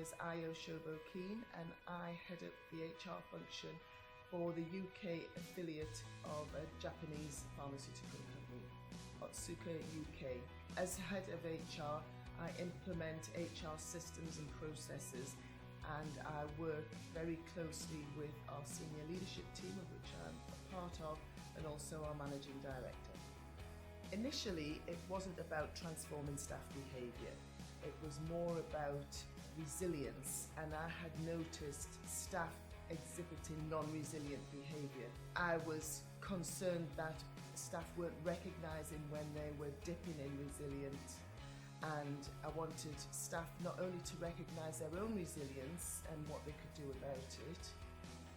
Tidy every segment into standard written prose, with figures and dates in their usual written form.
is Ayo Shobo-Keen, and I head up the HR function for the UK affiliate of a Japanese pharmaceutical company, Otsuka UK. As head of HR, I implement HR systems and processes, and I work very closely with our senior leadership team, of which I'm a part of, and also our managing director. Initially, it wasn't about transforming staff behaviour. It was more about resilience, and I had noticed staff exhibiting non-resilient behaviour. I was concerned that staff weren't recognising when they were dipping in resilience, and I wanted staff not only to recognise their own resilience and what they could do about it,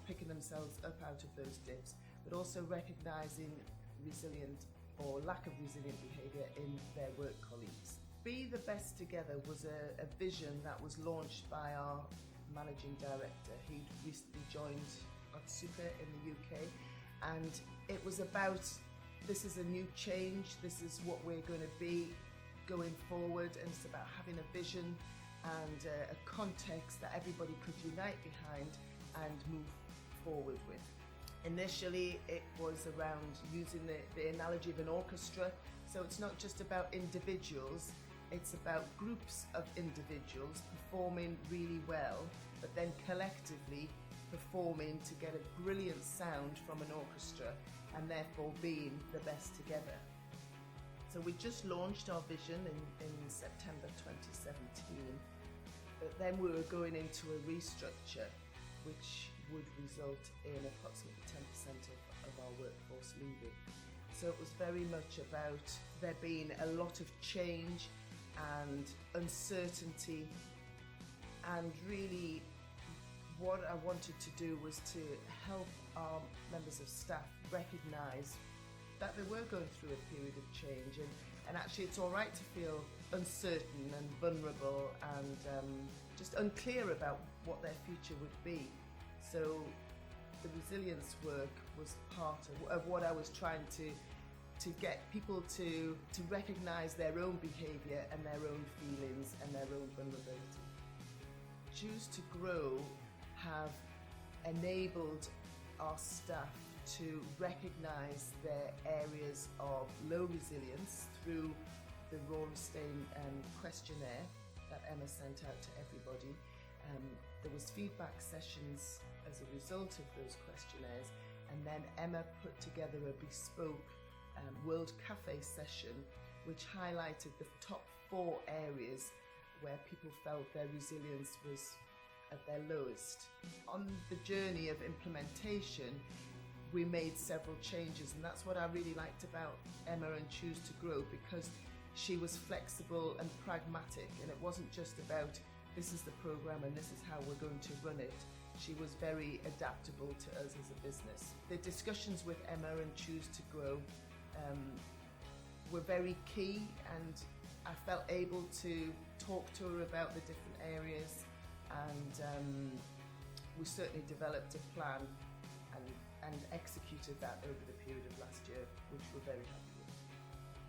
picking themselves up out of those dips, but also recognising resilient or lack of resilient behaviour in their work colleagues. Be the Best Together was a vision that was launched by our managing director. He'd recently joined Otsuka in the UK, and it was about, this is a new change, this is what we're going to be going forward, and it's about having a vision and a context that everybody could unite behind and move forward with. Initially, it was around using the analogy of an orchestra, so it's not just about individuals, it's about groups of individuals performing really well, but then collectively performing to get a brilliant sound from an orchestra, and therefore being the best together. So we just launched our vision in September 2017, but then we were going into a restructure which would result in approximately 10% of our workforce leaving. So it was very much about there being a lot of change and uncertainty, and really what I wanted to do was to help our members of staff recognise that they were going through a period of change, and actually it's all right to feel uncertain and vulnerable and just unclear about what their future would be. So the resilience work was part of what I was trying to get people to recognise their own behaviour and their own feelings and their own vulnerability. Choose to Grow have enabled our staff to recognise their areas of low resilience through the Rohrstein questionnaire that Emma sent out to everybody. There was feedback sessions as a result of those questionnaires, and then Emma put together a bespoke World Cafe session which highlighted the top 4 areas where people felt their resilience was at their lowest. On the journey of implementation, we made several changes, and that's what I really liked about Emma and Choose to Grow, because she was flexible and pragmatic, and it wasn't just about this is the program and this is how we're going to run it. She was very adaptable to us as a business. The discussions with Emma and Choose to Grow were very key, and I felt able to talk to her about the different areas, and we certainly developed a plan and executed that over the period of last year, which we're very happy with.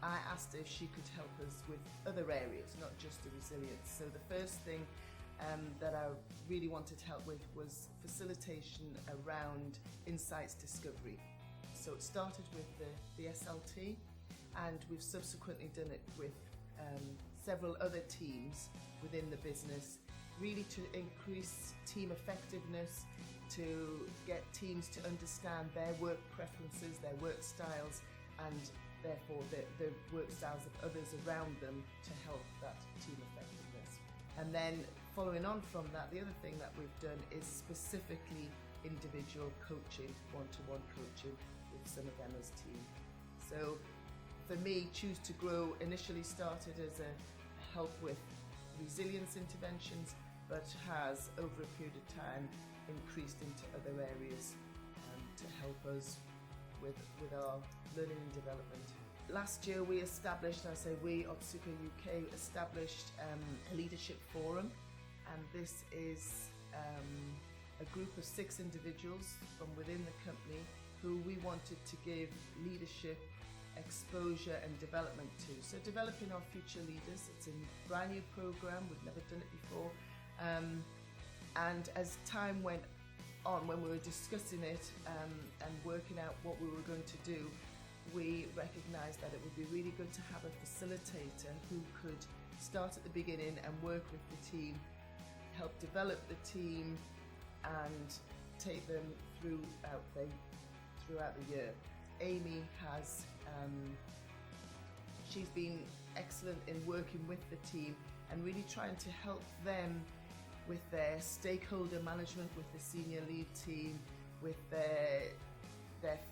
I asked her if she could help us with other areas, not just the resilience. So the first thing that I really wanted help with was facilitation around insights discovery. So it started with the SLT, and we've subsequently done it with several other teams within the business, really to increase team effectiveness, to get teams to understand their work preferences, their work styles, and therefore the work styles of others around them to help that team effectiveness. And then following on from that, the other thing that we've done is specifically individual coaching, one-to-one coaching with some of Emma's team. So for me, Choose to Grow initially started as a help with resilience interventions, but has over a period of time increased into other areas to help us with our learning and development. Last year we established, I say we, Otsuka UK, established a leadership forum, and this is a group of 6 individuals from within the company who we wanted to give leadership exposure and development to. So developing our future leaders, it's a brand new program, we've never done it before, And as time went on, when we were discussing it and working out what we were going to do, we recognised that it would be really good to have a facilitator who could start at the beginning and work with the team, help develop the team and take them throughout the year. Amy has, she's been excellent in working with the team and really trying to help them with their stakeholder management, with the senior lead team, with their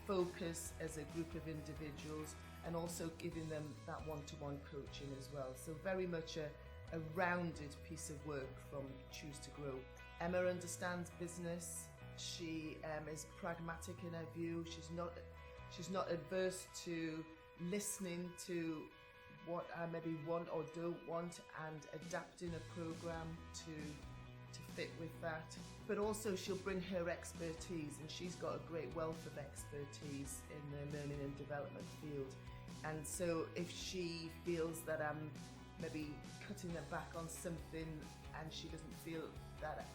focus as a group of individuals, and also giving them that one-to-one coaching as well. So very much a rounded piece of work from Choose to Grow. Emma understands business. She is pragmatic in her view. She's not adverse to listening to what I maybe want or don't want and adapting a program to fit with that. But also she'll bring her expertise, and she's got a great wealth of expertise in the learning and development field. And so if she feels that I'm maybe cutting her back on something and she doesn't feel that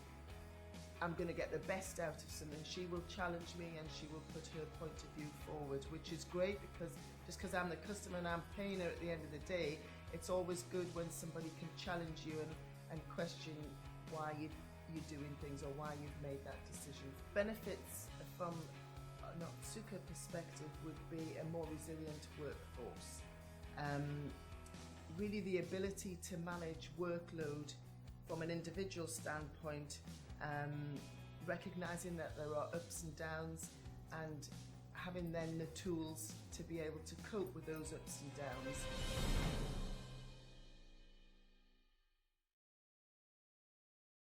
I'm going to get the best out of something, she will challenge me and she will put her point of view forward, which is great, because just because I'm the customer and I'm paying her at the end of the day, it's always good when somebody can challenge you and question why you're doing things or why you've made that decision. Benefits from an Otsuka perspective would be a more resilient workforce. Really the ability to manage workload from an individual standpoint, recognizing that there are ups and downs and having then the tools to be able to cope with those ups and downs.